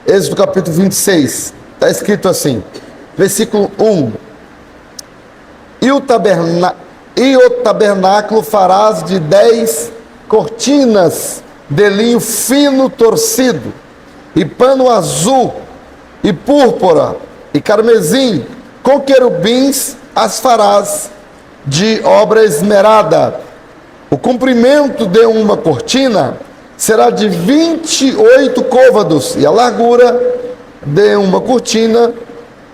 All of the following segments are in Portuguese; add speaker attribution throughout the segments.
Speaker 1: Êxodo capítulo 26, está escrito assim, versículo 1. E o tabernáculo farás de 10 cortinas de linho fino torcido, e pano azul, e púrpura, e carmesim, com querubins as farás de obra esmerada. O comprimento de uma cortina será de 28 côvados, e a largura de uma cortina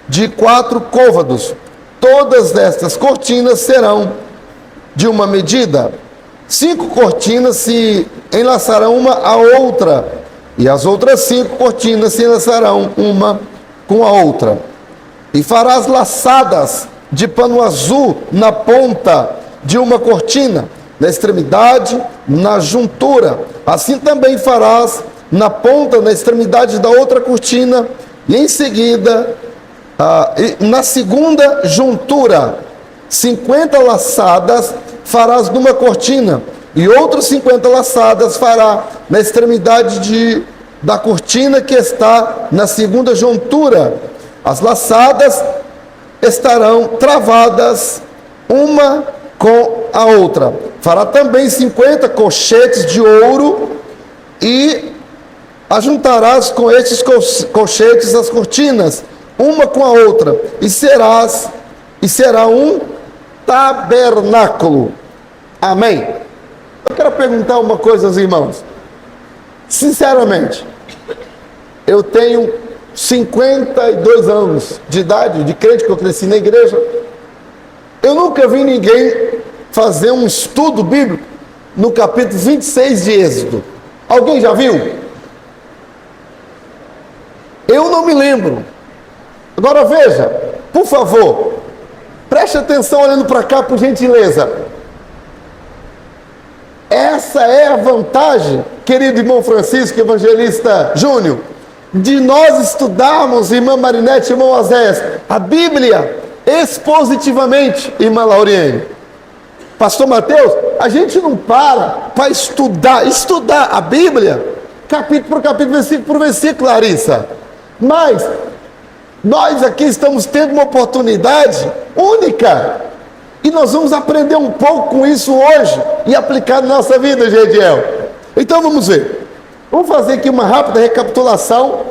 Speaker 1: de 4 côvados. Todas estas cortinas serão de uma medida. 5 cortinas se enlaçarão uma à outra, e as outras 5 cortinas se enlaçarão uma com a outra. E farás laçadas de pano azul na ponta de uma cortina, na extremidade, na juntura. Assim também farás na ponta, na extremidade da outra cortina, e em seguida, na segunda juntura, 50 laçadas farás numa cortina, e outras 50 laçadas fará na extremidade da cortina que está na segunda juntura. As laçadas estarão travadas uma com a outra. Fará também 50 colchetes de ouro, e ajuntarás com estes colchetes as cortinas, uma com a outra, e será um tabernáculo. Amém? Eu quero perguntar uma coisa aos irmãos. Sinceramente, eu tenho 52 anos de idade, de crente, que eu cresci na igreja. Eu nunca vi ninguém fazer um estudo bíblico no capítulo 26 de Êxodo. Alguém já viu? Eu não me lembro. Agora veja, por favor, preste atenção olhando para cá, por gentileza. Essa é a vantagem, querido irmão Francisco, evangelista Júnior, de nós estudarmos, irmã Marinete, irmão Azés, a Bíblia expositivamente, irmã Lauriane. Pastor Mateus, a gente não para estudar a Bíblia, capítulo por capítulo, versículo por versículo, Larissa. Mas nós aqui estamos tendo uma oportunidade única, e nós vamos aprender um pouco com isso hoje e aplicar na nossa vida, Gediel. Então vamos ver. Vamos fazer aqui uma rápida recapitulação,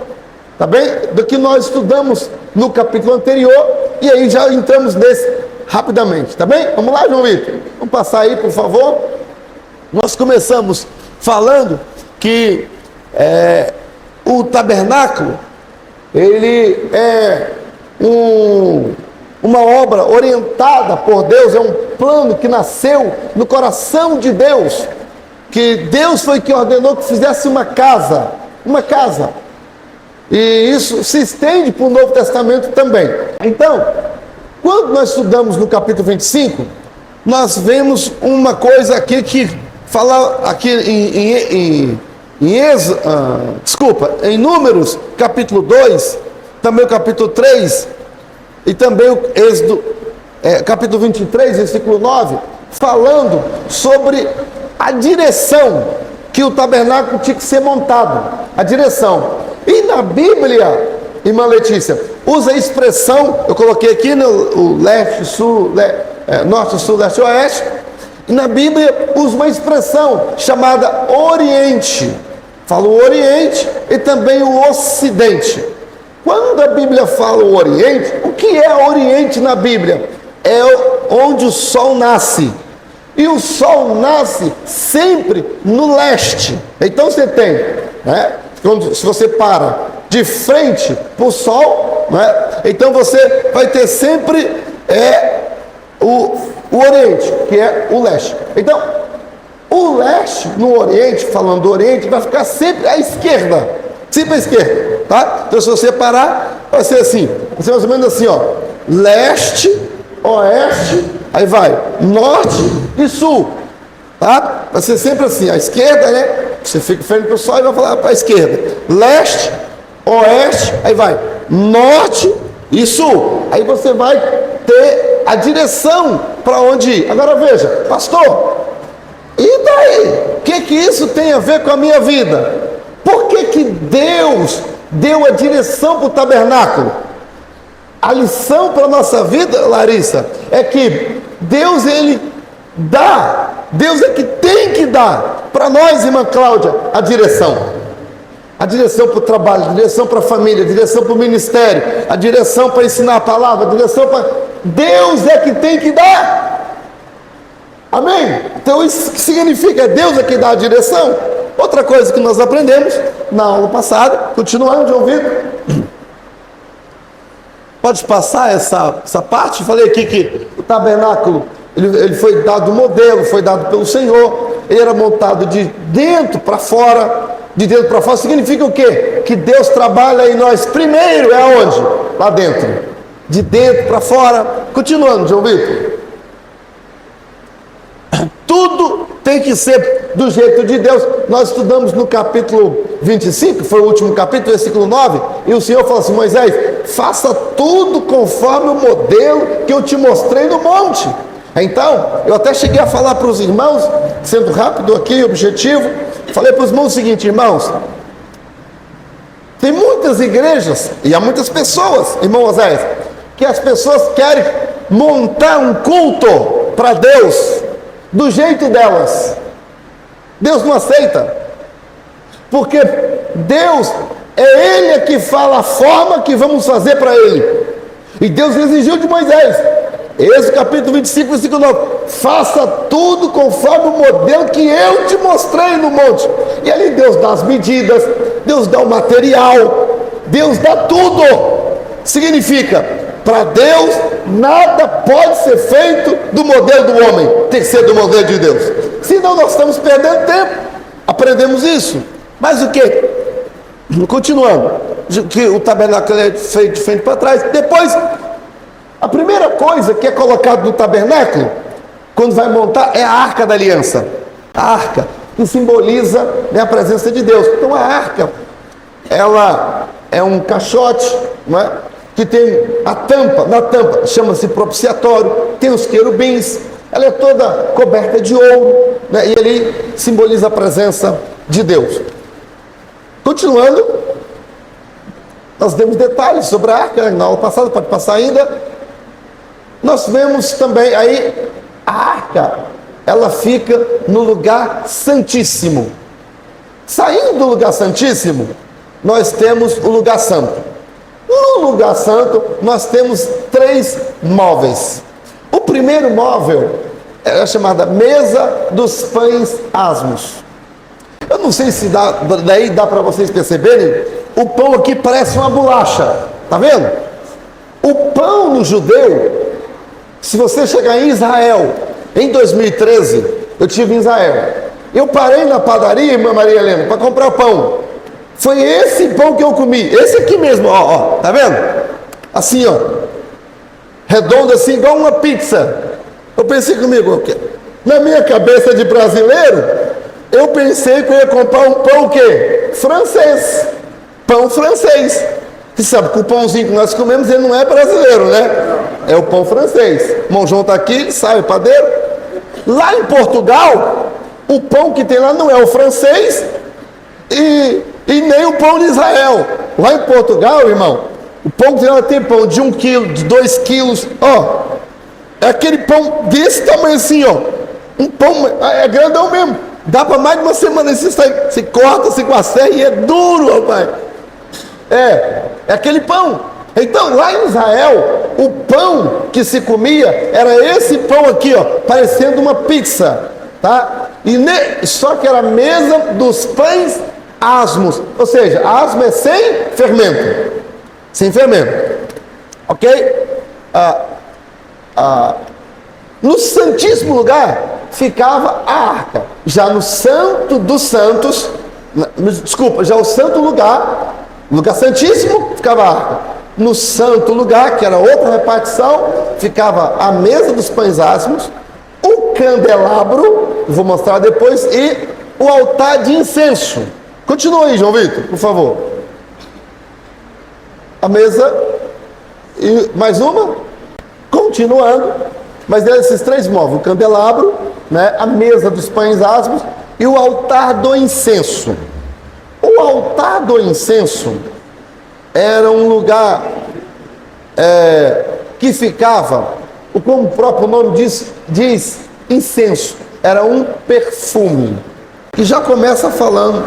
Speaker 1: tá bem? Do que nós estudamos no capítulo anterior, e aí já entramos nesse rapidamente, tá bem? Vamos lá, João Vitor? Vamos passar aí, por favor. Nós começamos falando que o tabernáculo, ele é uma obra orientada por Deus, é um plano que nasceu no coração de Deus, que Deus foi que ordenou que fizesse uma casa, e isso se estende para o Novo Testamento também. Então, quando nós estudamos no capítulo 25, nós vemos uma coisa aqui que fala aqui em Números, capítulo 2, também o capítulo 3, e também o Êxodo, capítulo 23, versículo 9, falando sobre a direção que o tabernáculo tinha que ser montado, a direção. E na Bíblia, irmã Letícia, usa a expressão, eu coloquei aqui no leste, sul, norte, sul, leste, oeste, e na Bíblia usa uma expressão chamada Oriente. Fala o Oriente e também o Ocidente. Quando a Bíblia fala o Oriente, o que é Oriente na Bíblia? É onde o sol nasce. E o sol nasce sempre no leste. Então você tem, né? Se você para de frente para o sol, né? Então você vai ter sempre o Oriente, que é o leste. Então, o leste no Oriente, falando do Oriente, vai ficar sempre à esquerda. Sempre à esquerda, tá? Então se você parar, vai ser assim. Vai ser mais ou menos assim, ó. Leste, oeste, aí vai norte e sul, tá? Vai ser sempre assim, à esquerda, né? Você fica frente para o sol e vai falar para a esquerda. Leste, oeste, aí vai norte e sul. Aí você vai ter a direção para onde ir. Agora veja, pastor, e daí? O que isso tem a ver com a minha vida? Por que Deus deu a direção para o tabernáculo. A lição para a nossa vida, Larissa, é que Deus, Ele dá, Deus é que tem que dar para nós, irmã Cláudia, a direção para o trabalho, a direção para a família, a direção para o ministério, a direção para ensinar a palavra, a direção para... Deus é que tem que dar. Amém? Então isso que significa? Deus é que dá a direção. Outra coisa que nós aprendemos na aula passada, continuando de ouvir, pode passar essa parte? Falei aqui que o tabernáculo, ele foi dado modelo, foi dado pelo Senhor, ele era montado de dentro para fora. De dentro para fora significa o quê? Que Deus trabalha em nós primeiro, é aonde? Lá dentro. De dentro para fora. Continuando, João Vitor. Tudo tem que ser do jeito de Deus. Nós estudamos no capítulo 25, foi o último capítulo, versículo 9, e o Senhor falou assim: Moisés, faça tudo conforme o modelo que eu te mostrei no monte. Então, eu até cheguei a falar para os irmãos, sendo rápido aqui, objetivo, falei para os irmãos o seguinte: irmãos, tem muitas igrejas, e há muitas pessoas, irmão Oséias, que as pessoas querem montar um culto para Deus, do jeito delas. Deus não aceita, porque Deus, é Ele que fala a forma que vamos fazer para Ele, e Deus exigiu de Moisés, Êxodo capítulo 25, versículo 9, faça tudo conforme o modelo que eu te mostrei no monte. E ali Deus dá as medidas, Deus dá o material, Deus dá tudo. Significa, para Deus nada pode ser feito do modelo do homem, tem que ser do modelo de Deus, senão nós estamos perdendo tempo. Aprendemos isso. Mas o que? Continuando, que o tabernáculo é feito de frente para trás. Depois, a primeira coisa que é colocada no tabernáculo, quando vai montar, é a arca da aliança. A arca, que simboliza, né, a presença de Deus. Então a arca, ela é um caixote, não é? Que tem a tampa, na tampa chama-se propiciatório, tem os querubins, ela é toda coberta de ouro, né? E ali simboliza a presença de Deus. Continuando, nós demos detalhes sobre a arca, na aula passada, pode passar ainda. Nós vemos também aí, a arca, ela fica no lugar santíssimo. Saindo do lugar santíssimo, nós temos o lugar santo. No lugar santo, nós temos 3 móveis. O primeiro móvel é chamada mesa dos pães asmos. Eu não sei se daí dá para vocês perceberem, o pão aqui parece uma bolacha, tá vendo? O pão no judeu, se você chegar em Israel, em 2013, eu estive em Israel, eu parei na padaria, irmã Maria Helena, para comprar pão. Foi esse pão que eu comi, esse aqui mesmo, ó, tá vendo? Assim, ó, redondo assim, igual uma pizza. Eu pensei comigo, na minha cabeça de brasileiro, eu pensei que eu ia comprar um pão o quê? Francês, pão francês. Você sabe que o pãozinho que nós comemos, ele não é brasileiro, né? É o pão francês. O irmão João está aqui, sabe, padeiro. Lá em Portugal, o pão que tem lá não é o francês e nem o pão de Israel. Lá em Portugal, irmão, o pão que tem lá tem pão de 1 quilo, de 2 quilos, ó. É aquele pão desse tamanho assim, ó. Um pão, é grandão mesmo. Dá para mais de uma semana, você corta assim com a serra e é duro, rapaz. É aquele pão. Então, lá em Israel, o pão que se comia era esse pão aqui, ó, parecendo uma pizza, tá? Só que era a mesa dos pães asmos, ou seja, asmo é sem fermento, ok? No santíssimo lugar ficava a arca. Já no santo dos santos, já o santo lugar, lugar santíssimo, ficava a arca. No santo lugar, que era outra repartição, ficava a mesa dos pães asmos, o candelabro, vou mostrar depois, e o altar de incenso. Continua aí, João Vitor, por favor. A mesa, e mais uma, continuando, mas desses 3 móveis, o candelabro, né, a mesa dos pães asmos e o altar do incenso. O altar do incenso era um lugar que ficava, como o próprio nome diz incenso, era um perfume. E já começa falando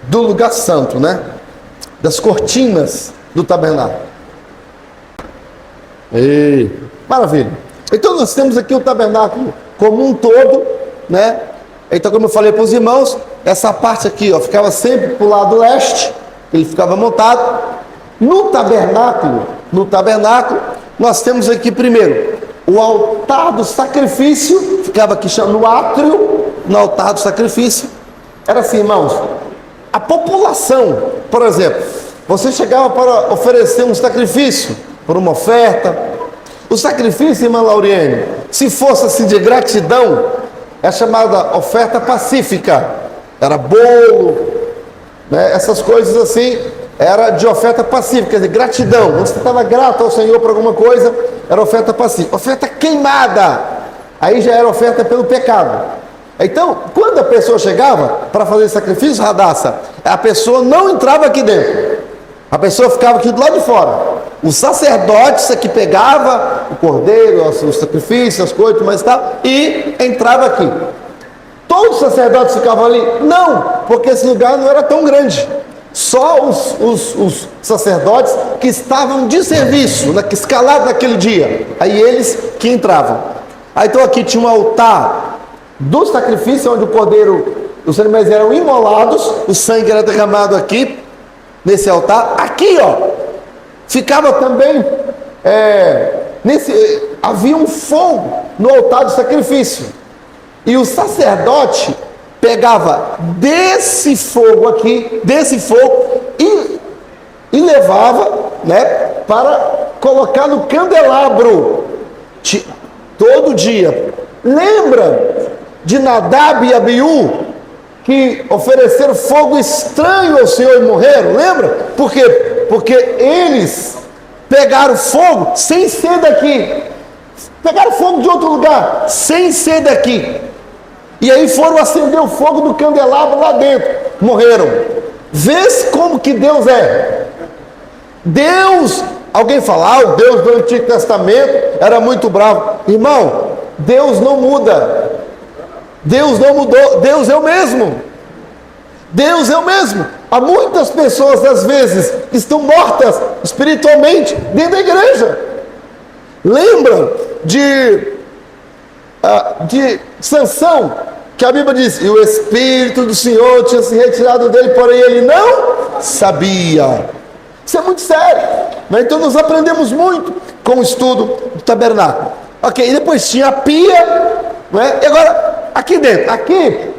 Speaker 1: do lugar santo, né? Das cortinas do tabernáculo. Maravilha. Então nós temos aqui o tabernáculo como um todo, né? Então, como eu falei para os irmãos, essa parte aqui, ó, ficava sempre para o lado leste, ele ficava montado. No tabernáculo, nós temos aqui primeiro o altar do sacrifício, ficava aqui no átrio, no altar do sacrifício. Era assim, irmãos, a população, por exemplo, você chegava para oferecer um sacrifício, por uma oferta. O sacrifício, irmã Lauriane, se fosse assim de gratidão, é chamada oferta pacífica. Era bolo, né? Essas coisas assim, era de oferta pacífica, quer dizer, gratidão. Quando você estava grato ao Senhor por alguma coisa, era oferta pacífica. Oferta queimada, aí já era oferta pelo pecado. Então, quando a pessoa chegava para fazer sacrifício, Radassa, a pessoa não entrava aqui dentro. A pessoa ficava aqui do lado de fora. O sacerdote que pegava o cordeiro, os sacrifícios, as coisas, mas tal, e entrava aqui. Todos os sacerdotes ficavam ali? Não, porque esse lugar não era tão grande. Só os sacerdotes que estavam de serviço, escalados naquele dia. Aí eles que entravam. Aí então aqui tinha um altar do sacrifício, onde o cordeiro, os animais eram imolados, o sangue era derramado aqui, nesse altar. Aqui, ó, ficava também, havia um fogo no altar do sacrifício. E o sacerdote pegava desse fogo aqui, e levava, né, para colocar no candelabro, todo dia. Lembra de Nadab e Abiú, que ofereceram fogo estranho ao Senhor e morreram? Lembra? Por quê? Porque eles pegaram fogo sem ser daqui. Pegaram fogo de outro lugar, sem ser daqui. E aí foram acender o fogo do candelabro lá dentro. Morreram. Vê como que Deus é. Deus, alguém fala, o Deus do Antigo Testamento era muito bravo. Irmão, Deus não muda. Deus não mudou. Deus é o mesmo. Deus é o mesmo. Há muitas pessoas, às vezes, que estão mortas espiritualmente dentro da igreja. Lembra de Sansão, que a Bíblia diz: e o Espírito do Senhor tinha se retirado dele, porém ele não sabia. Isso é muito sério, né? Então nós aprendemos muito com o estudo do tabernáculo. Ok, e depois tinha a pia, né? E agora, aqui dentro, aqui,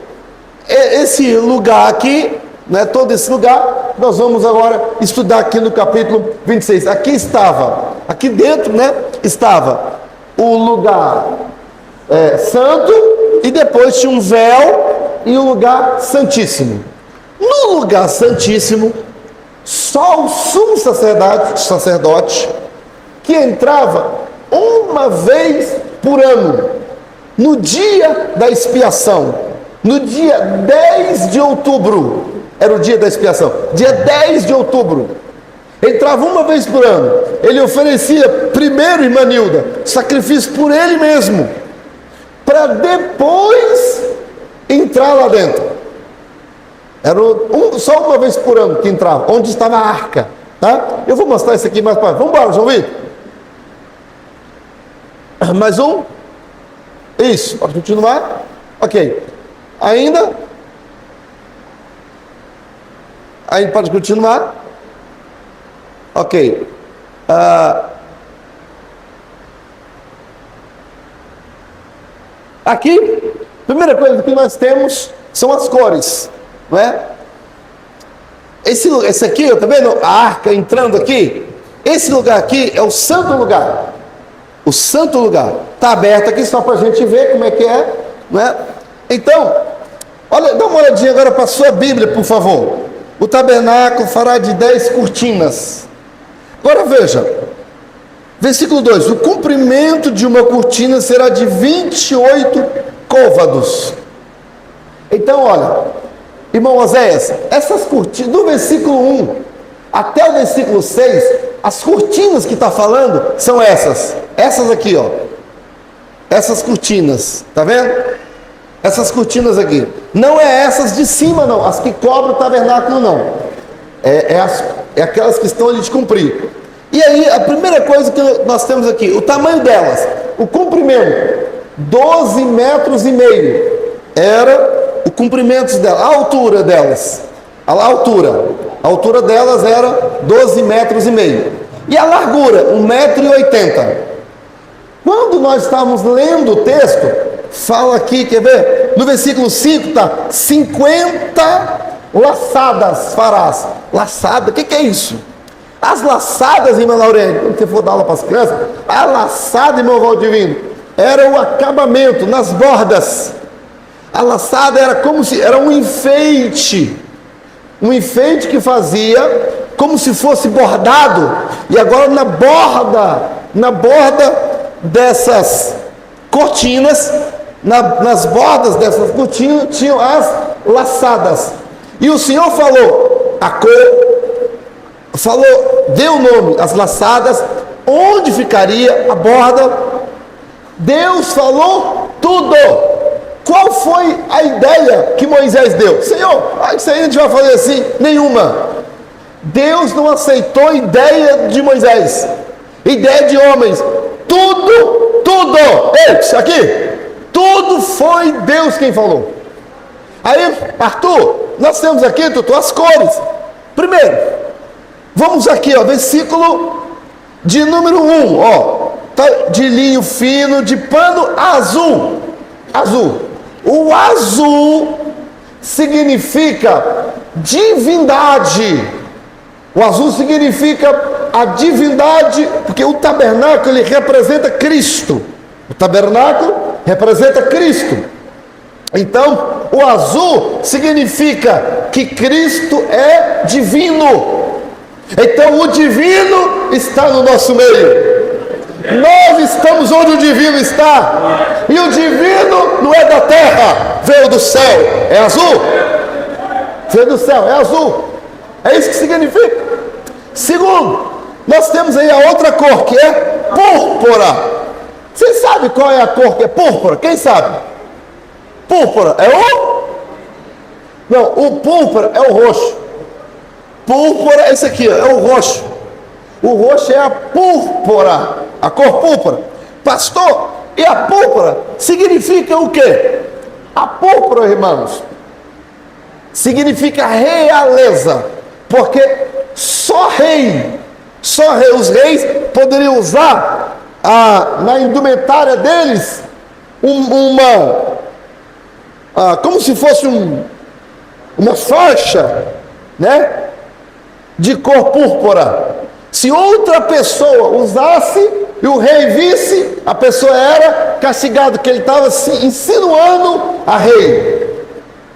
Speaker 1: esse lugar aqui, né? Todo esse lugar, nós vamos agora estudar aqui no capítulo 26. Aqui estava, aqui dentro, né? Estava o lugar santo, e depois tinha um véu e o lugar santíssimo. No lugar santíssimo, só o sumo sacerdote que entrava uma vez por ano, no dia da expiação, no dia 10 de outubro, era o dia da expiação, dia 10 de outubro, entrava uma vez por ano. Ele oferecia primeiro, irmã Nilda, sacrifício por ele mesmo, para depois entrar lá dentro. Era só uma vez por ano que entrava, onde estava a arca, tá? Eu vou mostrar isso aqui mais para vamos embora, João Vitor. Mais um. Isso, pode continuar. Ok. Ainda pode continuar. Ok. Aqui, primeira coisa que nós temos são as cores, não é? Esse aqui, tá vendo? A arca entrando aqui. Esse lugar aqui é o santo lugar. O santo lugar. Está aberto aqui só para a gente ver como é que é, não é? Então, olha, dá uma olhadinha agora para a sua Bíblia, por favor. O tabernáculo fará de 10 cortinas. Agora veja, versículo 2: o comprimento de uma cortina será de 28 côvados. Então, olha, Irmão Oséias, essas cortinas, do versículo 1 até o versículo 6, as cortinas que está falando são essas. Essas aqui, ó. Essas cortinas, tá vendo? Essas cortinas aqui. Não é essas de cima, não. As que cobrem o tabernáculo, não. É aquelas que estão ali de cumprir. E aí, a primeira coisa que nós temos aqui, o tamanho delas, o comprimento, 12 metros e meio, era o comprimento delas, a altura delas, a altura delas era 12 metros e meio, e a largura, 1,80 m. Quando nós estávamos lendo o texto, fala aqui, quer ver? No versículo 5 está, 50 laçadas farás. Laçada, o que é isso? As laçadas, irmã Laurene, quando você for dar aula para as crianças, a laçada, irmão Valdivino, era o acabamento nas bordas. A laçada era como se, era um enfeite que fazia como se fosse bordado, e agora na borda dessas cortinas, nas bordas dessas cortinas, tinham as laçadas, e o Senhor falou, deu o nome, as laçadas, onde ficaria a borda. Deus falou tudo. Qual foi a ideia que Moisés deu? Senhor, isso aí a gente vai fazer assim? Nenhuma. Deus não aceitou ideia de Moisés, ideia de homens. Tudo, isso aqui, tudo foi Deus quem falou. Aí, Arthur, nós temos aqui, Tutu, as cores. Primeiro, vamos aqui, ó, versículo de número 1, ó, tá, de linho fino, de pano azul. O azul significa divindade. O azul significa a divindade, porque o tabernáculo, ele representa Cristo. O tabernáculo representa Cristo. Então, o azul significa que Cristo é divino. Então, o divino está no nosso meio. Nós estamos onde o divino está. E o divino não é da terra, veio do céu. É azul? Veio do céu, é azul. É isso que significa. Segundo, nós temos aí a outra cor, que é púrpura. Você sabe qual é a cor que é púrpura? Quem sabe? Púrpura é o? Não, o púrpura é o roxo. Púrpura é esse aqui, é o roxo. O roxo é a púrpura, a cor púrpura. Pastor, e a púrpura significa o quê? A púrpura, irmãos, significa realeza, porque só os reis poderiam usar na indumentária deles como se fosse uma faixa, né, de cor púrpura. Se outra pessoa usasse e o rei visse, a pessoa era castigada, que ele estava se insinuando a rei,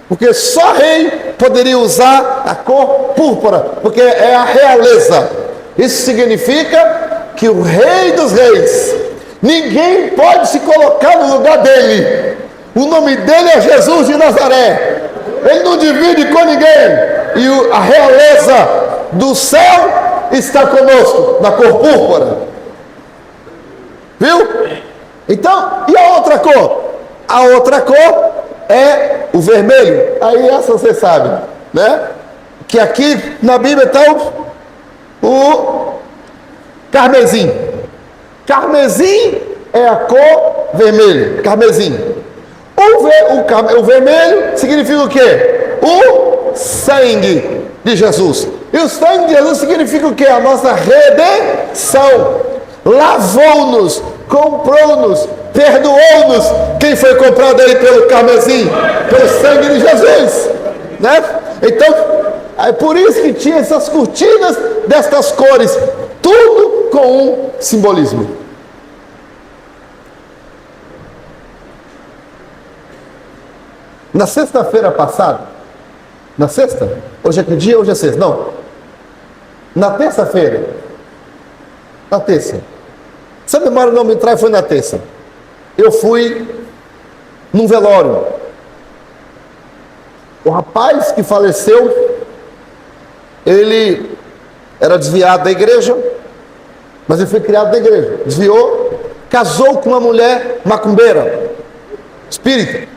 Speaker 1: porque só rei poderia usar a cor púrpura, porque é a realeza. Isso significa que o rei dos reis, ninguém pode se colocar no lugar dele. O nome dele é Jesus de Nazaré. Ele não divide com ninguém. E a realeza do céu está conosco, na cor púrpura. Viu? Então, e a outra cor? A outra cor é o vermelho. Aí essa você sabe, né? Que aqui na Bíblia está o carmesim. Carmesim é a cor vermelha. Carmesim. O vermelho significa o quê? O sangue de Jesus. E o sangue de Jesus significa o quê? A nossa redenção. Lavou-nos, comprou-nos, perdoou-nos. Quem foi comprado aí pelo carmesim? Pelo sangue de Jesus, né? Então, é por isso que tinha essas cortinas destas cores, tudo com um simbolismo. Na sexta-feira passada, na sexta? Hoje é que dia? Hoje é sexta. Não. Na terça-feira. Na terça. Se a memória não me trai, foi na terça. Eu fui num velório. O rapaz que faleceu, ele era desviado da igreja, mas ele foi criado na igreja. Desviou, casou com uma mulher macumbeira, espírita.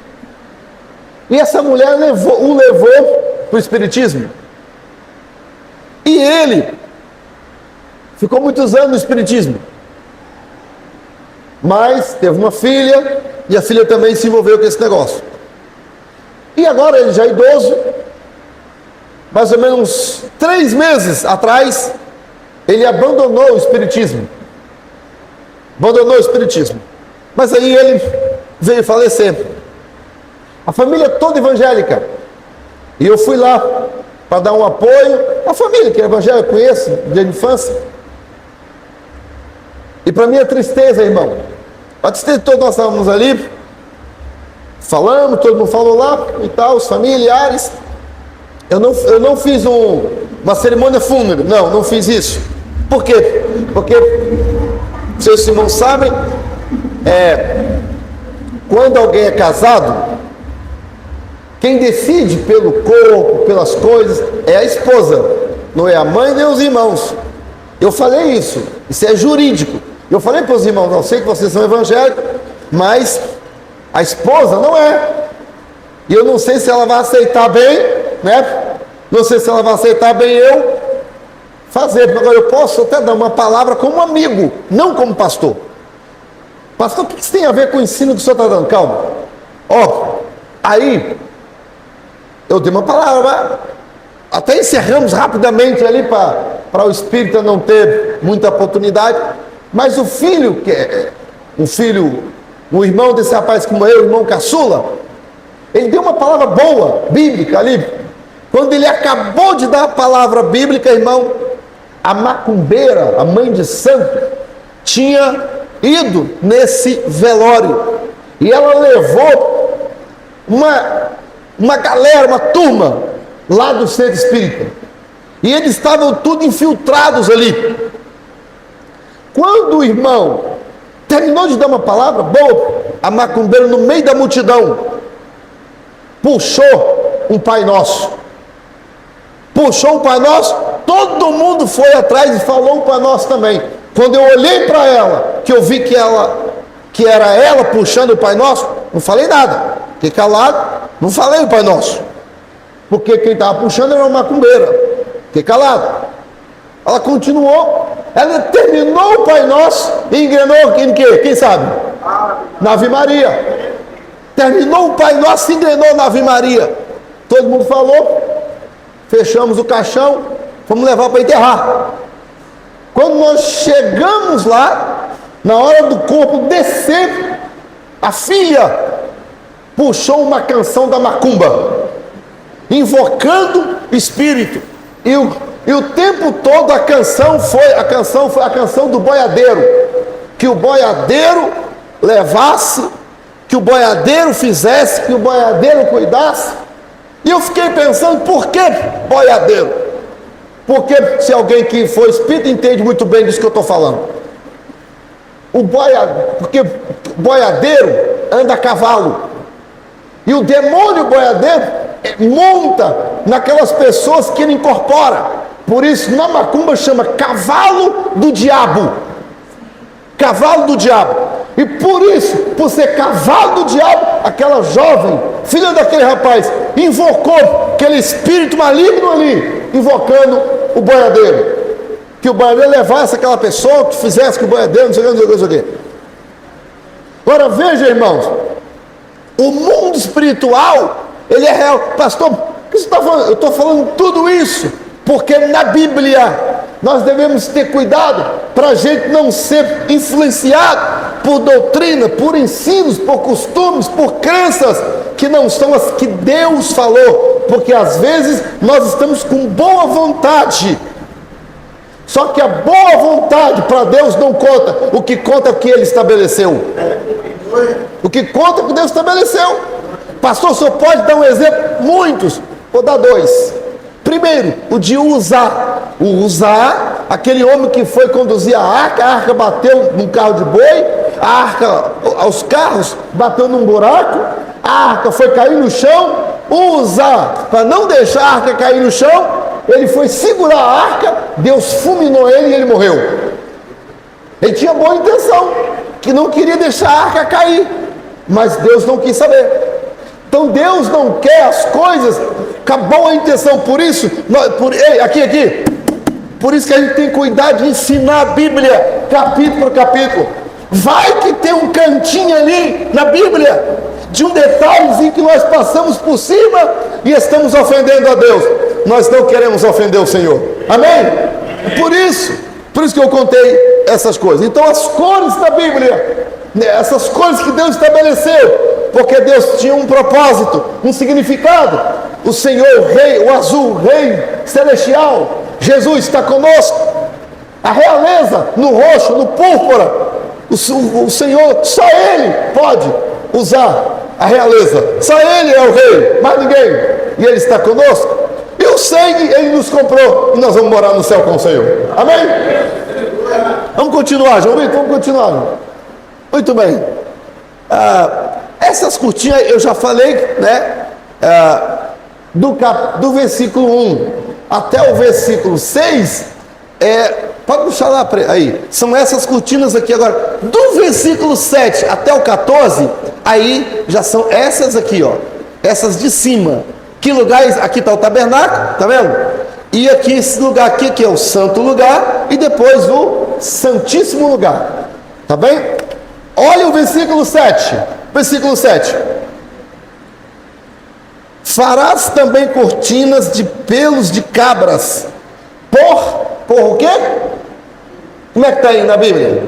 Speaker 1: E essa mulher o levou para o espiritismo. E ele ficou muitos anos no espiritismo. Mas teve uma filha, e a filha também se envolveu com esse negócio. E agora ele já é idoso, mais ou menos 3 meses atrás, ele abandonou o espiritismo. Abandonou o espiritismo. Mas aí ele veio falecer. A família toda evangélica. E eu fui lá para dar um apoio. A família que é evangélica, eu conheço, de infância. E para minha tristeza, irmão, a tristeza de todos nós estávamos ali, falamos, todo mundo falou lá e tal, os familiares. Eu não fiz uma cerimônia fúnebre, não fiz isso. Por quê? Porque, seus irmãos sabem, quando alguém é casado, quem decide pelo corpo, pelas coisas, é a esposa, não é a mãe nem os irmãos. Eu falei isso é jurídico. Eu falei para os irmãos, não sei que vocês são evangélicos, mas a esposa não é. E eu não sei se ela vai aceitar bem, né? Não sei se ela vai aceitar bem eu fazer. Agora eu posso até dar uma palavra como amigo, não como pastor. Pastor, o que isso tem a ver com o ensino que o senhor está dando? Calma. Aí eu dei uma palavra, até encerramos rapidamente ali para o espírita não ter muita oportunidade. Mas o filho, o irmão desse rapaz que morreu, o irmão caçula, ele deu uma palavra boa, bíblica ali. Quando ele acabou de dar a palavra bíblica, irmão, a macumbeira, a mãe de santo, tinha ido nesse velório. E ela levou uma galera, uma turma, lá do centro espírita. E eles estavam tudo infiltrados ali. Quando o irmão terminou de dar uma palavra boa, a macumbeira, no meio da multidão, puxou um Pai Nosso. Puxou um Pai Nosso, todo mundo foi atrás e falou um Pai Nosso também. Quando eu olhei para ela, que eu vi que era ela puxando o Pai Nosso, não falei nada. Fiquei calado, não falei o Pai Nosso. Porque quem estava puxando era uma macumbeira. Fiquei calado. Ela continuou, ela terminou o Pai Nosso e engrenou em quê? Quem sabe? Na Ave Maria. Terminou o Pai Nosso e engrenou na Ave Maria. Todo mundo falou, fechamos o caixão, fomos levar para enterrar. Quando nós chegamos lá, na hora do corpo descer, a filha puxou uma canção da macumba, invocando espírito. E o tempo todo a canção foi a canção do boiadeiro. Que o boiadeiro levasse, que o boiadeiro fizesse, que o boiadeiro cuidasse. E eu fiquei pensando, por que boiadeiro? Porque se alguém que for espírita entende muito bem disso que eu estou falando. Porque boiadeiro anda a cavalo. E o demônio boiadeiro monta naquelas pessoas que ele incorpora. Por isso, na macumba chama cavalo do diabo. Cavalo do diabo. E por isso, por ser cavalo do diabo, aquela jovem, filha daquele rapaz, invocou aquele espírito maligno ali, invocando o boiadeiro. Que o boiadeiro levasse aquela pessoa, que fizesse que o boiadeiro, não sei o que. Agora veja, irmãos, o mundo espiritual, ele é real. Pastor, o que você está falando? Eu estou falando tudo isso porque na Bíblia nós devemos ter cuidado para a gente não ser influenciado por doutrina, por ensinos, por costumes, por crenças que não são as que Deus falou, porque às vezes nós estamos com boa vontade, só que a boa vontade para Deus não conta. O que conta é o que Ele estabeleceu. O que conta é o que Deus estabeleceu. Pastor, o senhor pode dar um exemplo? Muitos, vou dar 2. Primeiro, o de Uzá. O Uzá, aquele homem que foi conduzir a arca bateu num carro de boi, os carros bateu num buraco, a arca foi cair no chão, usar para não deixar a arca cair no chão, ele foi segurar a arca, Deus fulminou ele e ele morreu. Ele tinha boa intenção, que não queria deixar a arca cair, mas Deus não quis saber. Então Deus não quer as coisas com a boa intenção. Por isso, por isso que a gente tem que cuidar de ensinar a Bíblia, capítulo por capítulo. Vai que tem um cantinho ali na Bíblia, de um detalhezinho que nós passamos por cima e estamos ofendendo a Deus. Nós não queremos ofender o Senhor. Amém? Por isso que eu contei essas coisas. Então as cores da Bíblia, essas cores que Deus estabeleceu, porque Deus tinha um propósito, um significado. O Senhor, o Rei, o azul, o Rei celestial, Jesus está conosco. A realeza no roxo, no púrpura, o Senhor, só Ele pode usar a realeza, só Ele é o Rei, mais ninguém, e Ele está conosco. E o sangue Ele nos comprou, e nós vamos morar no céu com o Senhor. Amém? Vamos continuar, João Vitor, vamos continuar. Muito bem. Essas cortinas eu já falei, né? Do versículo 1 até o versículo 6, pode puxar lá aí, são essas cortinas aqui. Agora, do versículo 7 até o 14, aí já são essas aqui, ó, essas de cima. Que lugares? Aqui está o tabernáculo, tá vendo? E aqui, esse lugar aqui, que é o santo lugar, e depois o santíssimo lugar, tá bem? Olha o versículo 7, versículo 7. Farás também cortinas de pelos de cabras, por o quê? Como é que está aí na Bíblia?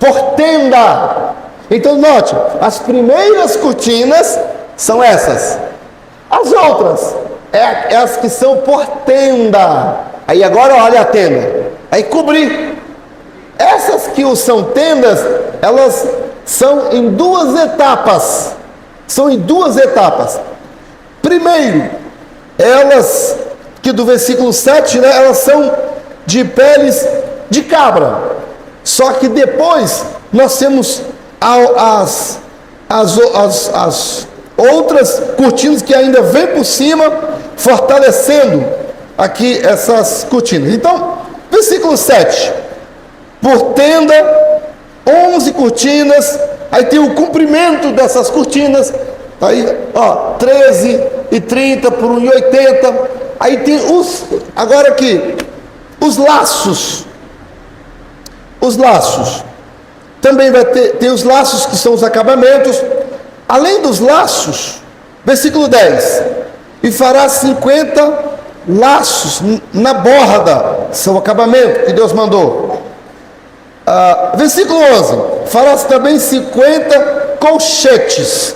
Speaker 1: Por tenda. Então note, as primeiras cortinas são essas. As outras é as que são por tenda. Aí agora olha a tenda. Aí cobrir. Essas que são tendas, elas são em duas etapas. São em duas etapas. Primeiro, elas, que do versículo 7, né, elas são de peles de cabra. Só que depois nós temos as outras cortinas que ainda vêm por cima, fortalecendo aqui essas cortinas. Então, versículo 7. Por tenda, 11 cortinas. Aí tem o comprimento dessas cortinas. Aí, ó, 13,30 por 1,80. Aí tem agora aqui, os laços. Os laços. Também vai tem os laços que são os acabamentos. Além dos laços, versículo 10. E fará 50 laços na borda. São o acabamento que Deus mandou. Versículo 11. Farás também 50 colchetes.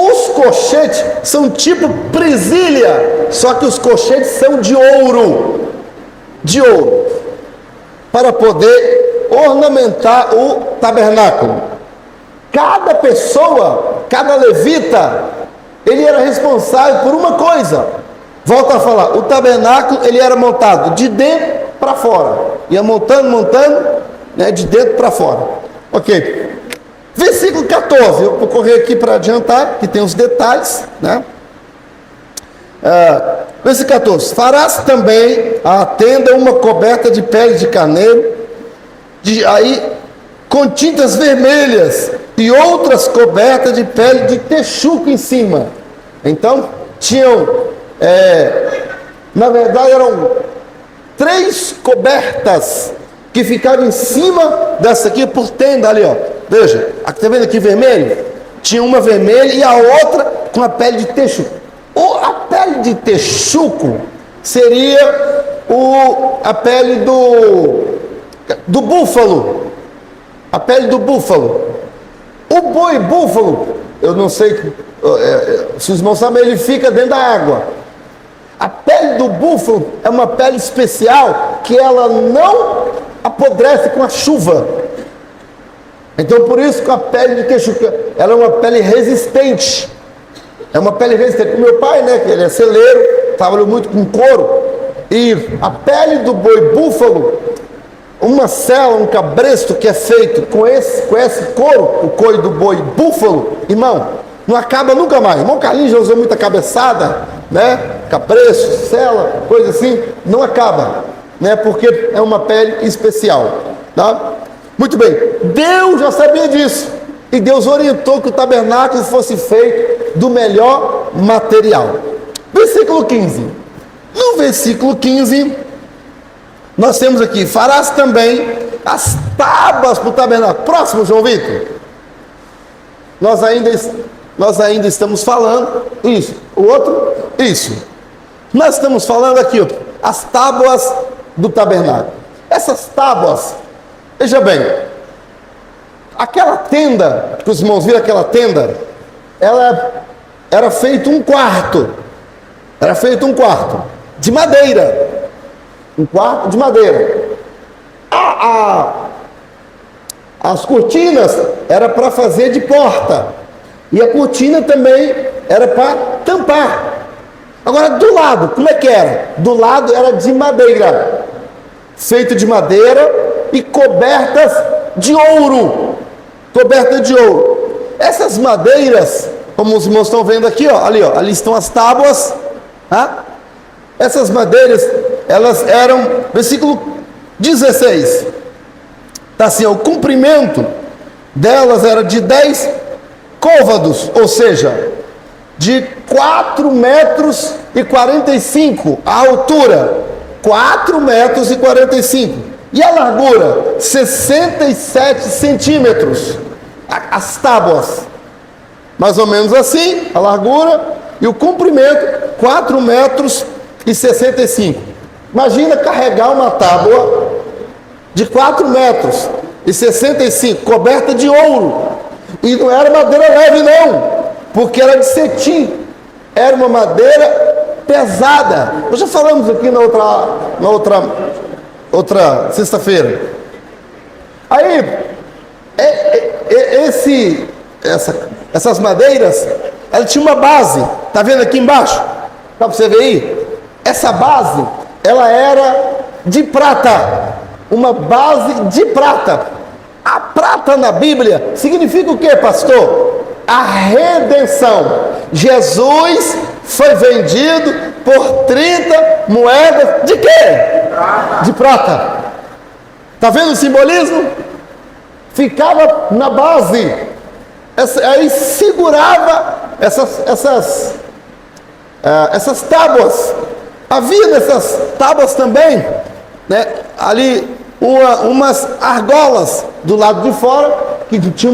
Speaker 1: Os colchetes são tipo presilha, só que os colchetes são de ouro, para poder ornamentar o tabernáculo. Cada pessoa, cada levita, ele era responsável por uma coisa. Volto a falar, o tabernáculo ele era montado de dentro para fora, ia montando, né, de dentro para fora. Ok. Versículo 14, eu vou correr aqui para adiantar, que tem os detalhes, né? Versículo 14. Farás também a tenda uma coberta de pele de carneiro, com tintas vermelhas, e outras cobertas de pele de texuco em cima. Então, tinham, na verdade, eram 3 cobertas que ficavam em cima dessa aqui, por tenda ali, ó. Veja, está vendo aqui vermelho? Tinha uma vermelha e a outra com a pele de texuco. A pele de texuco seria a pele do búfalo. A pele do búfalo. O boi búfalo, eu não sei se os irmãos sabem, ele fica dentro da água. A pele do búfalo é uma pele especial que ela não apodrece com a chuva. Então por isso que a pele de texuco, ela é uma pele resistente. É uma pele resistente. O meu pai, né, que ele é celeiro, trabalhou muito com couro. E a pele do boi búfalo, uma cela, um cabresto que é feito com esse couro, o couro do boi búfalo, irmão, não acaba nunca mais. O irmão Carlinhos já usou muita cabeçada, né? Capreço, cela, coisa assim, não acaba, né? Porque é uma pele especial, tá? Muito bem, Deus já sabia disso, e Deus orientou que o tabernáculo fosse feito do melhor material. Versículo 15. No versículo 15, nós temos aqui: farás também as tábuas para o tabernáculo. Próximo, João Vitor. Nós ainda estamos falando isso. O outro, isso. Nós estamos falando aqui, ó, as tábuas do tabernáculo. Essas tábuas, veja bem, aquela tenda, que os irmãos viram aquela tenda, ela era feito um quarto. Era feito um quarto de madeira. Um quarto de madeira. As cortinas era para fazer de porta. E a cortina também era para tampar. Agora, do lado, como é que era? Do lado era de madeira. Feito de madeira e cobertas de ouro. Coberta de ouro. Essas madeiras, como os irmãos estão vendo aqui, ó, ali estão as tábuas. Tá? Essas madeiras, elas eram, versículo 16, está assim, ó, o comprimento delas era de 10 côvados, ou seja, de 4 metros e 45 a altura, 4 metros e 45, e a largura, 67 centímetros, as tábuas, mais ou menos assim, a largura, e o comprimento, 4 metros e 65. Imagina carregar uma tábua de 4 metros e 65, coberta de ouro. E não era madeira leve não, porque era de cetim. Era uma madeira pesada. Nós já falamos aqui na outra sexta-feira. Aí, essas madeiras, ela tinha uma base. Está vendo aqui embaixo? Dá para você ver aí? Essa base, ela era de prata. Uma base de prata. A prata na Bíblia significa o que, pastor? A redenção. Jesus foi vendido por 30 moedas de quê? De prata. Está vendo o simbolismo? Ficava na base. Aí segurava essas tábuas. Havia nessas tábuas também, né, ali umas argolas do lado de fora, que tinha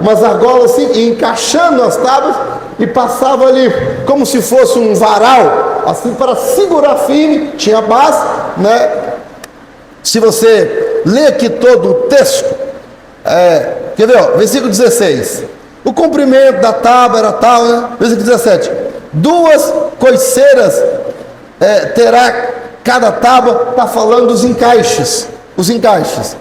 Speaker 1: umas argolas assim, e encaixando as tábuas, e passava ali como se fosse um varal, assim, para segurar firme. Tinha a base, né? Se você ler aqui todo o texto, quer ver, ó, versículo 16, o comprimento da tábua era tal, né? Versículo 17, 2 coiceiras terá cada tábua. Está falando dos encaixes, os encaixes.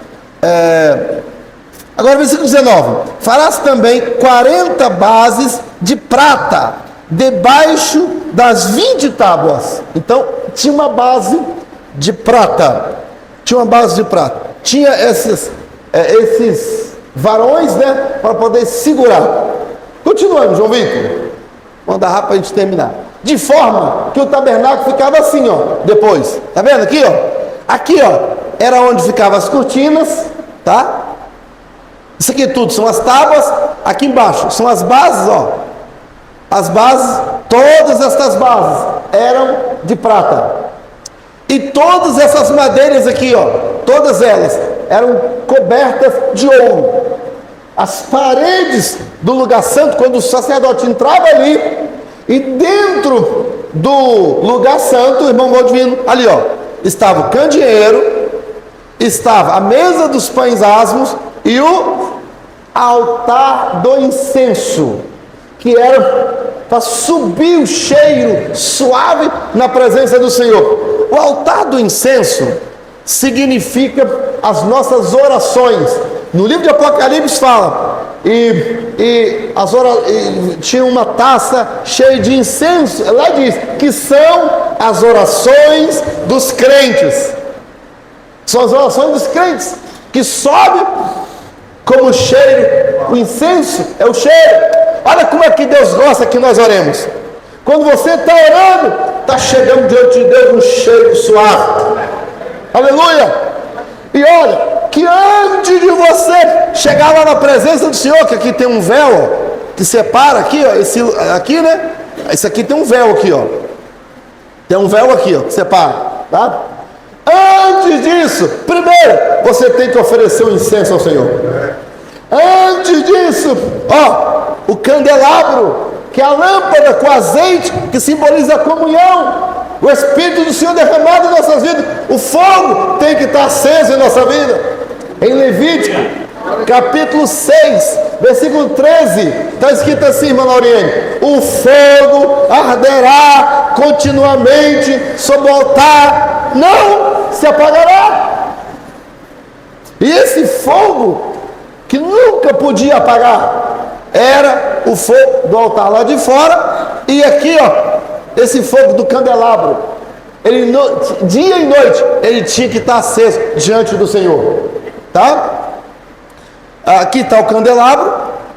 Speaker 1: Agora versículo 19, farás também 40 bases de prata debaixo das 20 tábuas. Então tinha uma base de prata, tinha esses varões, né, para poder segurar. Continuando, João Vitor, vamos dar rápido para a gente terminar. De forma que o tabernáculo ficava assim, ó, depois, tá vendo aqui, ó? Aqui, ó, era onde ficavam as cortinas, tá? Isso aqui tudo são as tábuas, aqui embaixo são as bases, ó. As bases, todas estas bases eram de prata. E todas essas madeiras aqui, ó, todas elas eram cobertas de ouro. As paredes do lugar santo, quando o sacerdote entrava ali, e dentro do lugar santo, o irmão Valdivino, ali, ó, estava o candeeiro, estava a mesa dos pães asmos e o altar do incenso, que era para subir o cheiro suave na presença do Senhor. O altar do incenso significa as nossas orações. No livro de Apocalipse fala, tinha uma taça cheia de incenso. Lá diz que são as orações dos crentes. São as orações dos crentes que sobe como cheiro. O incenso é o cheiro. Olha como é que Deus gosta que nós oremos. Quando você está orando, está chegando diante de Deus um cheiro suave. Aleluia! E olha, que antes de você chegar lá na presença do Senhor, que aqui tem um véu, ó, que separa aqui, ó, esse aqui, né? Esse aqui tem um véu aqui, ó. Tem um véu aqui, ó, que separa, tá? Antes disso, primeiro, você tem que oferecer um incenso ao Senhor. Antes disso, ó, o candelabro, que é a lâmpada com azeite, que simboliza a comunhão, o Espírito do Senhor derramado em nossas vidas. O fogo tem que estar aceso em nossa vida. Em Levítico, capítulo 6, versículo 13, está escrito assim, irmã Lauriane: o fogo arderá continuamente sobre o altar, não se apagará. E esse fogo, que nunca podia apagar, era o fogo do altar lá de fora. E aqui, ó, esse fogo do candelabro, ele dia e noite, ele tinha que estar aceso diante do Senhor, tá? Aqui está o candelabro,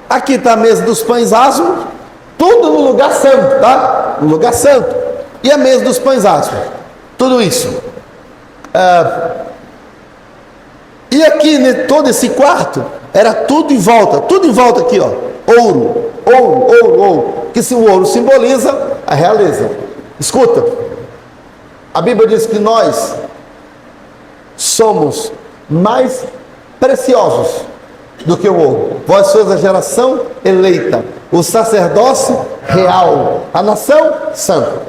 Speaker 1: aqui está a mesa dos pães asmos, tudo no lugar santo, tá? No lugar santo. E a mesa dos pães asmos, tudo isso. E aqui, né, todo esse quarto, era tudo em volta aqui, ó, ouro, que o ouro simboliza a realeza. Escuta, a Bíblia diz que nós somos mais preciosos do que o ouro. Vós sois a geração eleita, o sacerdócio real, a nação santa.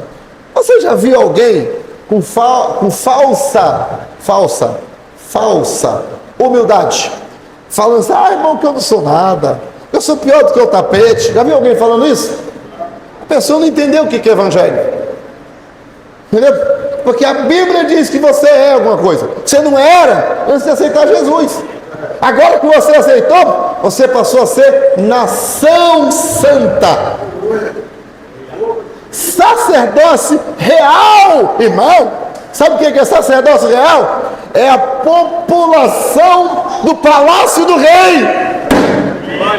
Speaker 1: Você já viu alguém com falsa humildade, falando assim: ah, irmão, que eu não sou nada, eu sou pior do que o tapete? Já viu alguém falando isso? A pessoa não entendeu o que é evangelho, entendeu? Porque a Bíblia diz que você é alguma coisa. Você não era antes de aceitar Jesus. Agora que você aceitou, você passou a ser nação santa, sacerdócio real, irmão. Sabe o que é sacerdócio real? É a população do palácio do rei.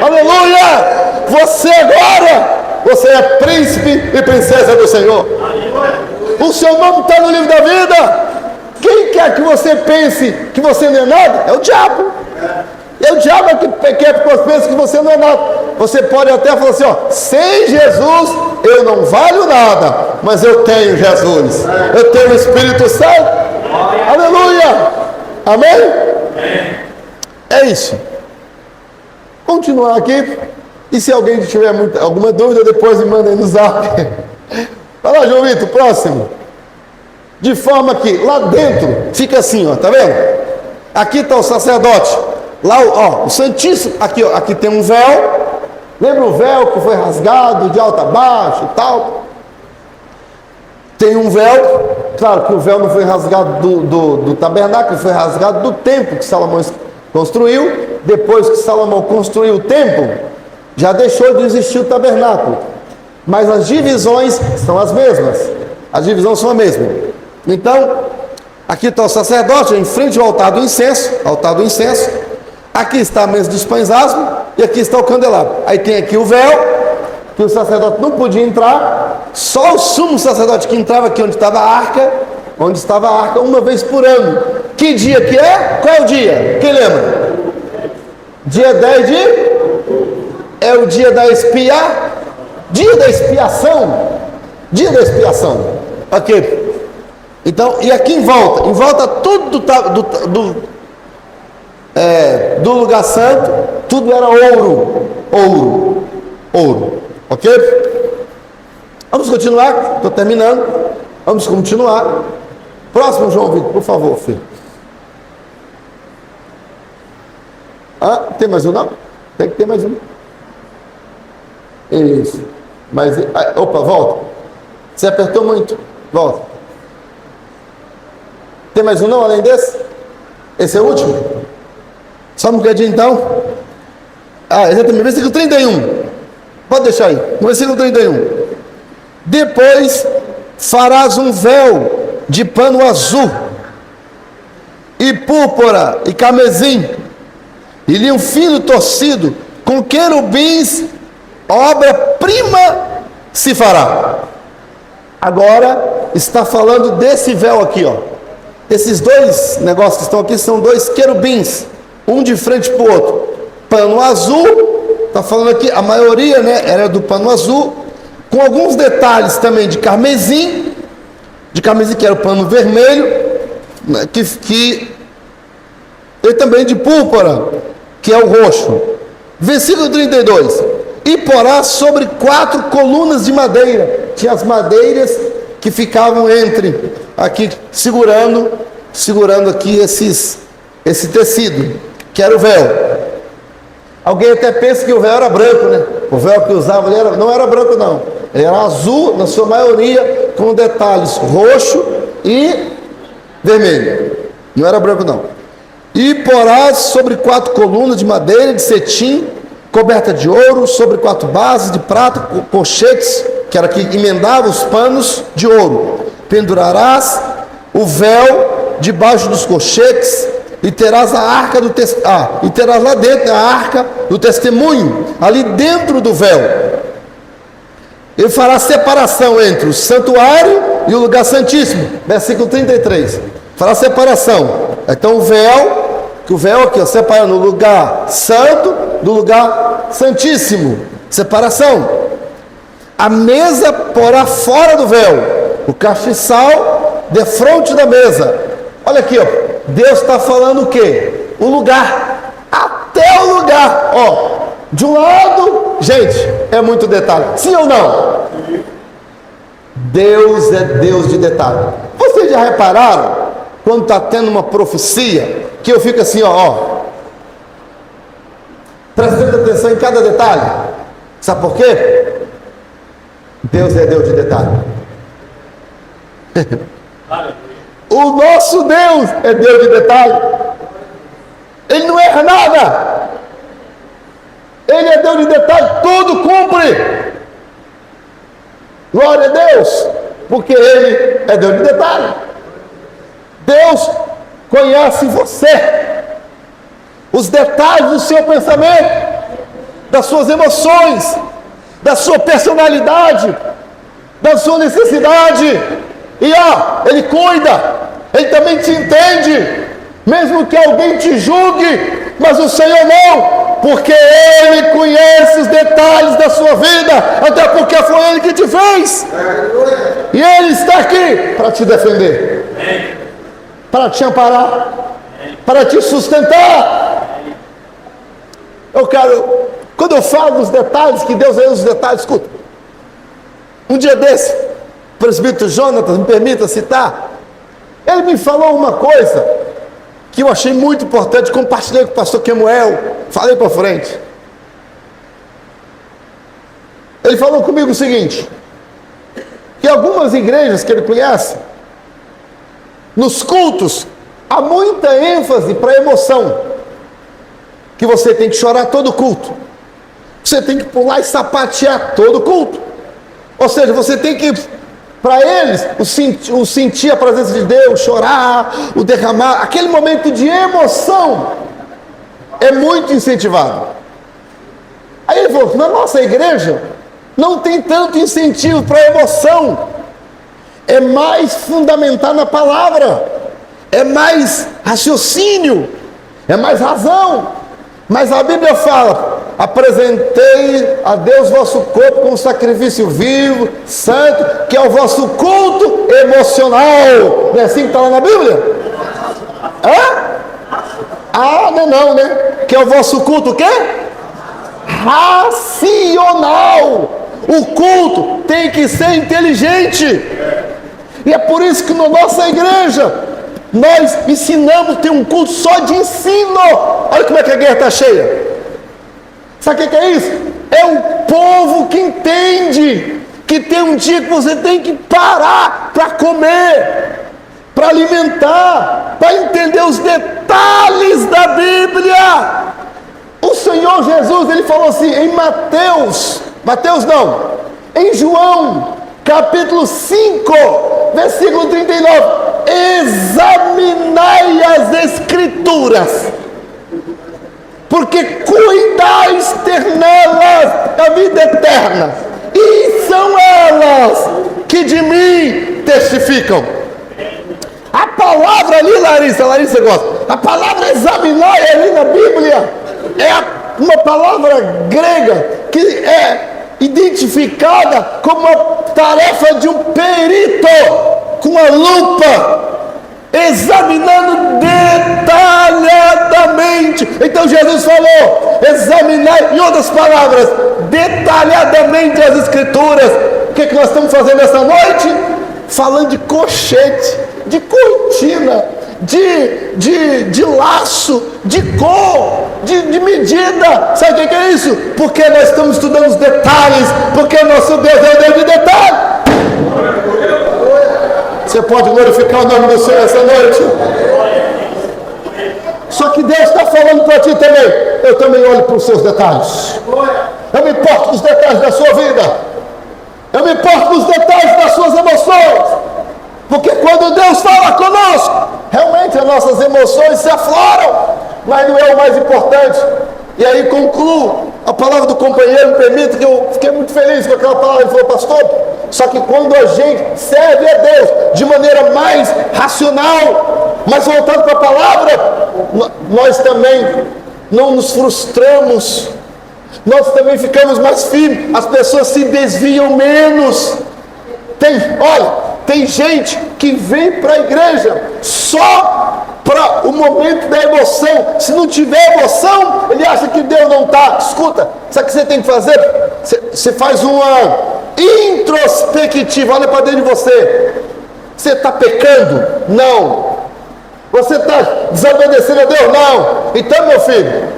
Speaker 1: Aleluia! Você agora, você é príncipe e princesa do Senhor. O seu nome está no livro da vida. Quem quer que você pense que você não é nada? É o diabo. É o diabo que quer que você pense que você não é nada. Você pode até falar assim, ó: sem Jesus eu não valho nada, mas eu tenho Jesus, eu tenho o Espírito Santo. Aleluia! Amém? É isso. Continuar aqui. E se alguém tiver alguma dúvida, depois me manda aí no zap. Vai lá, João Vitor, próximo. De forma que lá dentro fica assim, ó, tá vendo? Aqui está o sacerdote. Lá, ó, o Santíssimo. Aqui, ó, aqui tem um véu. Lembra o véu que foi rasgado de alto a baixo e tal? Tem um véu. Claro que o véu não foi rasgado do tabernáculo, foi rasgado do templo que Salomão construiu. Depois que Salomão construiu o templo, já deixou de existir o tabernáculo. Mas as divisões são as mesmas. As divisões são as mesmas. Então, aqui está o sacerdote, em frente ao altar do incenso. Aqui está a mesa dos pães asmos e aqui está o candelabro. Aí tem aqui o véu, que o sacerdote não podia entrar. Só o sumo sacerdote que entrava aqui onde estava a arca, uma vez por ano. Que dia que é? Qual é o dia? Quem lembra? Dia 10 de... É o dia da dia da expiação. Dia da expiação. Ok. Então, e aqui em volta tudo do lugar santo, tudo era ouro. Ok? Vamos continuar, estou terminando. Vamos continuar. Próximo, João Vitor, por favor, filho. Ah, tem mais um não? Tem que ter mais um. Isso. Mas, opa, volta. Você apertou muito. Volta. Tem mais um não, além desse? Esse é o último? Só um bocadinho então. Ah, exatamente, versículo 31. Pode deixar aí, no versículo 31. Depois farás um véu de pano azul, e púrpura, e carmesim, e linho fino torcido, com querubins obra-prima se fará. Agora está falando desse véu aqui, ó. Esses dois negócios que estão aqui são dois querubins, um de frente para o outro. Pano azul, está falando aqui, a maioria, né, era do pano azul, com alguns detalhes também de carmesim que era o pano vermelho, né, e também de púrpura, que é o roxo. Versículo 32. E porá sobre 4 colunas de madeira. Tinha as madeiras que ficavam entre, aqui, segurando aqui esse tecido, que era o véu. Alguém até pensa que o véu era branco, né? O véu que usava ali não era branco, não. Ele era azul, na sua maioria, com detalhes roxo e vermelho. Não era branco, não. E porás sobre 4 colunas de madeira de cetim, coberta de ouro, sobre 4 bases de prata, colchetes, que era que emendava os panos de ouro. Pendurarás o véu debaixo dos colchetes, e terás a arca do e terás lá dentro a arca do testemunho, ali dentro do véu. Ele fará separação entre o santuário e o lugar santíssimo. Versículo 33. Fará separação. Então o véu aqui, ó, separando o lugar santo do lugar santíssimo. Separação. A mesa porá fora do véu, o castiçal defronte da mesa. Olha aqui, ó. Deus está falando o quê? O lugar. Até o lugar. Ó, de um lado, gente, é muito detalhe. Sim ou não? Deus é Deus de detalhe. Vocês já repararam, quando está tendo uma profecia, que eu fico assim, ó, prestando atenção em cada detalhe? Sabe por quê? Deus é Deus de detalhe. O nosso Deus é Deus de detalhe. Ele não erra nada. Ele é Deus de detalhe, tudo cumpre. Glória a Deus, porque Ele é Deus de detalhe. Deus conhece você, os detalhes do seu pensamento, das suas emoções, da sua personalidade, da sua necessidade. E ó, Ele cuida, Ele também te entende, mesmo que alguém te julgue, mas o Senhor não, porque Ele conhece os detalhes da sua vida, até porque foi Ele que te fez, e Ele está aqui para te defender, para te amparar, para te sustentar. Eu quero, quando eu falo dos detalhes, que Deus usa os detalhes, escuta, um dia desse, o presbítero Jonatas, me permita citar, ele me falou uma coisa que eu achei muito importante, compartilhei com o pastor Kemuel, falei para frente. Ele falou comigo o seguinte, que algumas igrejas que ele conhece, nos cultos, há muita ênfase para a emoção, que você tem que chorar todo culto, você tem que pular e sapatear todo culto, ou seja, você tem que, para eles, o sentir a presença de Deus, chorar, o derramar, aquele momento de emoção é muito incentivado. Aí ele falou, na nossa igreja não tem tanto incentivo para a emoção, é mais fundamental na palavra, é mais raciocínio, é mais razão. Mas a Bíblia fala, apresentei a Deus vosso corpo como sacrifício vivo, santo, que é o vosso culto emocional. Não é assim que está lá na Bíblia? Não, né? Que é o vosso culto o quê? Racional. O culto tem que ser inteligente. E é por isso que na nossa igreja nós ensinamos, tem um culto só de ensino. Olha como é que a guerra está cheia. Sabe o que é isso? É um povo que entende que tem um dia que você tem que parar para comer, para alimentar, para entender os detalhes da Bíblia. O Senhor Jesus, ele falou assim em em João capítulo 5, versículo 39, examinai as Escrituras, porque cuidais ter nelas a vida eterna, e são elas que de mim testificam. A palavra ali, Larissa gosta, a palavra examinar ali na Bíblia é uma palavra grega que é identificada como uma tarefa de um perito com a lupa, examinando detalhadamente. Então Jesus falou: examinar, em outras palavras, detalhadamente as Escrituras. O que nós estamos fazendo essa noite? Falando de colchete, de cortina, de laço, de cor, de medida. Sabe o que é isso? Porque nós estamos estudando os detalhes, porque nosso Deus é o Deus de detalhe. Você pode glorificar o nome do Senhor essa noite? Só que Deus está falando para ti também. Eu também olho para os seus detalhes. Eu me importo dos detalhes da sua vida. Eu me importo dos detalhes das suas emoções. Porque quando Deus fala conosco, realmente as nossas emoções se afloram, mas não é o mais importante. E aí concluo, a palavra do companheiro me permite, que eu fiquei muito feliz com aquela palavra. Ele falou: pastor, só que quando a gente serve a Deus de maneira mais racional, mais voltado para a palavra, nós também não nos frustramos, nós também ficamos mais firmes, as pessoas se desviam menos. Tem gente que vem para a igreja só para o momento da emoção. Se não tiver emoção, ele acha que Deus não está. Escuta, sabe o que você tem que fazer? Você faz uma introspectiva, olha para dentro de você. Você está pecando? Não. Você está desobedecendo a Deus? Não. Então, meu filho,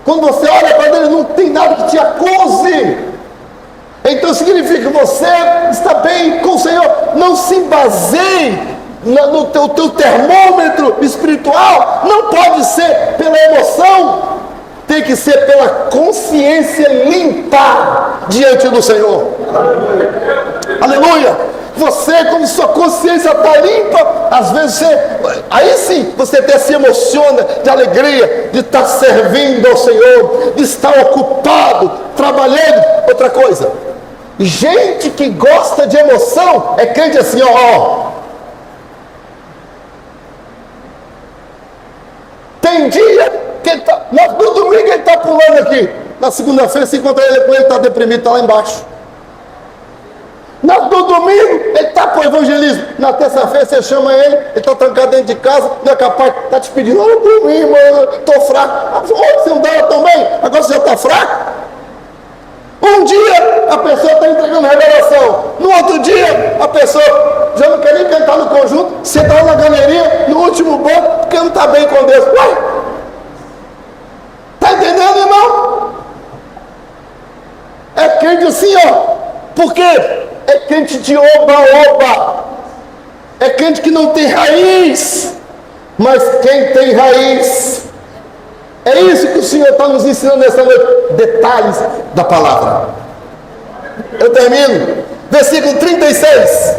Speaker 1: quando você olha para dentro, não tem nada que te acuse. Então significa que você está bem com o Senhor. Não se baseie no teu termômetro espiritual. Não pode ser pela emoção, tem que ser pela consciência limpa diante do Senhor. Aleluia! Você, como sua consciência está limpa, às vezes aí sim você até se emociona de alegria, de estar servindo ao Senhor, de estar ocupado, trabalhando. Outra coisa, gente que gosta de emoção é crente assim, ó. Tem dia que ele tá, no domingo ele está pulando aqui, na segunda-feira se encontra ele com ele, está deprimido, está lá embaixo. No domingo ele está para o evangelismo, na terça-feira você chama ele está trancado dentro de casa, não é capaz, está te pedindo: olha por mim, mano, estou fraco. Você não dava tão bem, agora você já está fraco. Um dia a pessoa está entregando revelação, no outro dia a pessoa já não quer nem cantar no conjunto, você está na galeria, no último banco, porque não está bem com Deus. Uai, está entendendo, irmão? É crente assim, ó. Por quê? É crente de oba-oba. É crente que não tem raiz. Mas quem tem raiz, é isso que o Senhor está nos ensinando nessa noite. Detalhes da palavra. Eu termino. Versículo 36.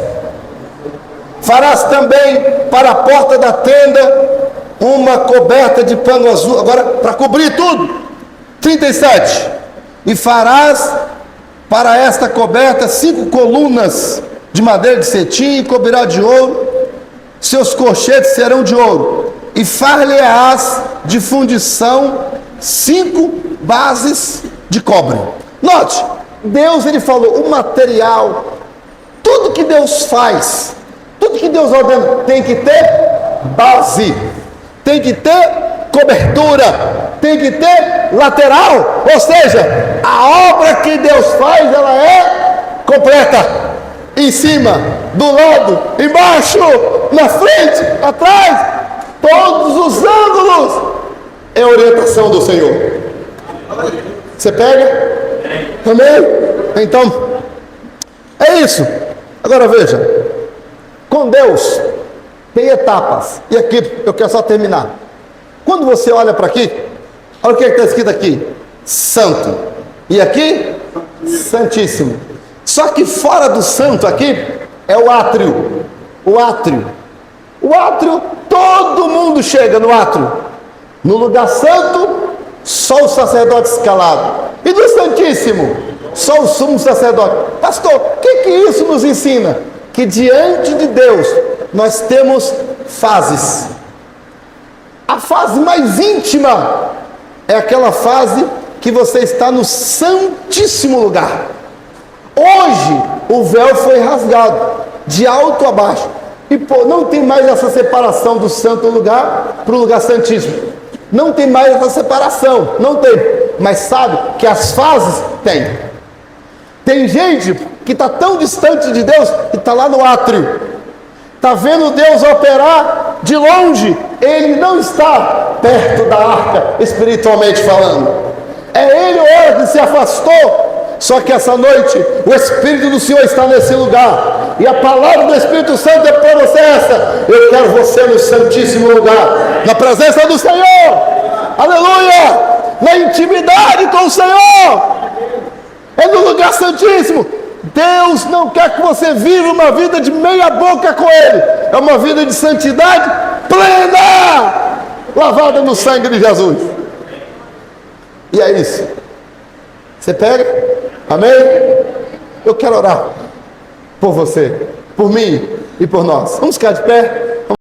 Speaker 1: Farás também para a porta da tenda uma coberta de pano azul. Agora, para cobrir tudo. 37. E farás para esta coberta 5 colunas de madeira de cetim, e cobrirá de ouro. Seus colchetes serão de ouro. E far-lhe-ás de fundição 5 bases de cobre. Note, Deus, ele falou, o material, tudo que Deus faz, tudo que Deus ordena, tem que ter base, tem que ter cobertura, tem que ter lateral. Ou seja, a obra que Deus faz, ela é completa. Em cima, do lado, embaixo, na frente, atrás, todos os ângulos é a orientação do Senhor. Você pega? Amém? Então, é isso. Agora veja, com Deus tem etapas. E aqui eu quero só terminar. Quando você olha para aqui, olha o que está escrito aqui: santo. E aqui, santíssimo. Só que fora do santo aqui é o átrio. O átrio. O átrio, todo mundo chega no átrio. No lugar santo só o sacerdote escalado. E do Santíssimo, só o sumo sacerdote. Pastor, o que isso nos ensina? Que diante de Deus nós temos fases. A fase mais íntima é aquela fase que você está no Santíssimo Lugar. Hoje o véu foi rasgado de alto a baixo e não tem mais essa separação do santo lugar para o lugar santíssimo. Não tem mais essa separação, não tem. Mas sabe que as fases tem. Tem gente que está tão distante de Deus que está lá no átrio, está vendo Deus operar de longe. Ele não está perto da arca, espiritualmente falando. É ele hora que se afastou. Só que essa noite o Espírito do Senhor está nesse lugar, e a palavra do Espírito Santo é para você essa: eu quero você no Santíssimo Lugar, na presença do Senhor, aleluia, na intimidade com o Senhor, é no lugar santíssimo. Deus não quer que você viva uma vida de meia boca com Ele, é uma vida de santidade plena, lavada no sangue de Jesus. E é isso. Você pega? Amém? Eu quero orar por você, por mim e por nós. Vamos ficar de pé?